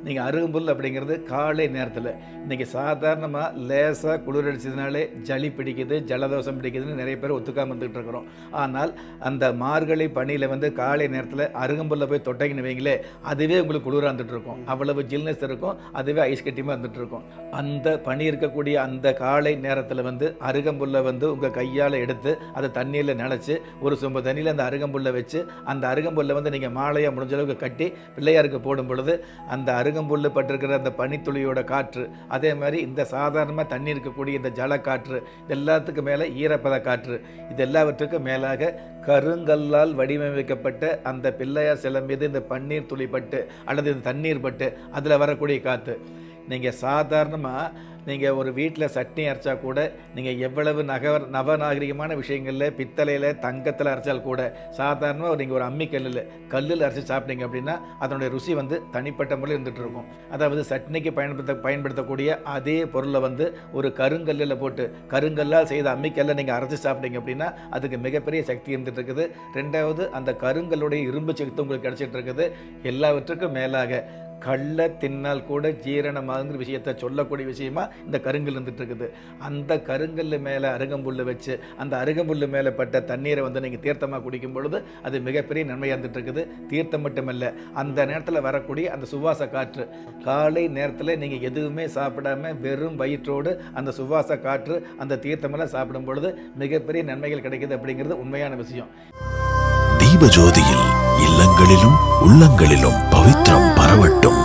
நீங்கள் அருகம்புல் அப்படிங்கிறது காலை நேரத்தில் இன்றைக்கி சாதாரணமாக லேசாக குளிர் அடிச்சதுனாலே சளி பிடிக்குது, ஜலதோஷம் பிடிக்குதுன்னு நிறைய பேர் ஒத்துக்காமல் இருந்துகிட்டு இருக்கிறோம். ஆனால் அந்த மார்கழி பனியில் காலை நேரத்தில் அருகம்புல்ல போய் தொட்டைங்கன்னு வைங்களே, அதுவே உங்களுக்கு குளிராக இருந்துகிட்டு இருக்கும். அவ்வளவு ஜில்னஸ் இருக்கும், அதுவே ஐஸ் கட்டியமாக இருந்துகிட்டு இருக்கும். அந்த பனி இருக்கக்கூடிய அந்த காலை நேரத்தில் அருகம்புல்லை உங்கள் கையால் எடுத்து அதை தண்ணியில் நினச்சி ஒரு சொம்பு தண்ணியில் அந்த அருகம்புல்லை வச்சு அந்த அருகம்புல்லை நீங்கள் மாலையாக முடிஞ்ச அளவுக்கு கட்டி பிள்ளையாருக்கு போடும் பொழுது அந்த அருகம்புல் பட்டிருக்கிற அந்த பனித்துளியோட காற்று, அதே மாதிரி இந்த சாதாரணமாக தண்ணி இருக்கக்கூடிய இந்த ஜல காற்று, இது எல்லாத்துக்கும் மேலே ஈரப்பத காற்று, இது எல்லாவற்றுக்கும் மேலாக கருங்கல்லால் வடிவமைக்கப்பட்ட அந்த பிள்ளையார் சிலை மீது இந்த பன்னீர் துளி பட்டு அல்லது இந்த தண்ணீர் பட்டு அதில் வரக்கூடிய காற்று. நீங்கள் சாதாரணமாக நீங்கள் ஒரு வீட்டில் சட்னி அரைச்சா கூட, நீங்கள் எவ்வளவு நவநாகரிகமான விஷயங்களில் பித்தளையில் தங்கத்தில் அரைச்சால் கூட, சாதாரணமாக நீங்கள் ஒரு அம்மிக்கல்லில் கல்லில் அரைச்சி சாப்பிட்டீங்க அப்படின்னா அதனுடைய ருசி தனிப்பட்ட முறையில் இருந்துகிட்டு இருக்கும். அதாவது சட்னிக்கு பயன்படுத்தக்கூடிய அதே பொருளை ஒரு கருங்கல்லில் போட்டு கருங்கல்லால் செய்த அம்மிக்கல்லை நீங்கள் அரைச்சி சாப்பிட்டீங்க அப்படின்னா அதுக்கு மிகப்பெரிய சக்தி இருந்துகிட்டு இருக்குது. ரெண்டாவது, அந்த கருங்கல்லுடைய இரும்பு சக்தி உங்களுக்கு கிடச்சிட்டு இருக்குது. எல்லாவற்றுக்கும் மேலாக கள்ள தின்னால் கூட ஜீரணமாகுங்கிற விஷயத்தை சொல்லக்கூடிய விஷயமா இந்த கருங்கல் இருந்துட்டு இருக்குது. அந்த கருங்கல் மேலே அருகம்புல் வச்சு அந்த அருகம்புல் மேலே பட்ட தண்ணீரை நீங்கள் தீர்த்தமாக குடிக்கும் பொழுது அது மிகப்பெரிய நன்மையாக இருந்துட்டு இருக்குது. தீர்த்தம் மட்டுமல்ல, அந்த நேரத்தில் வரக்கூடிய அந்த சுவாச காற்று, காலை நேரத்தில் நீங்கள் எதுவுமே சாப்பிடாம வெறும் வயிற்றோடு அந்த சுவாச காற்று அந்த தீர்த்தமெல்லாம் சாப்பிடும் பொழுது மிகப்பெரிய நன்மைகள் கிடைக்குது அப்படிங்கிறது உண்மையான விஷயம். தீபஜோதியில் இல்லங்களிலும் உள்ளங்களிலும் பவித்திரம் பரவட்டும்.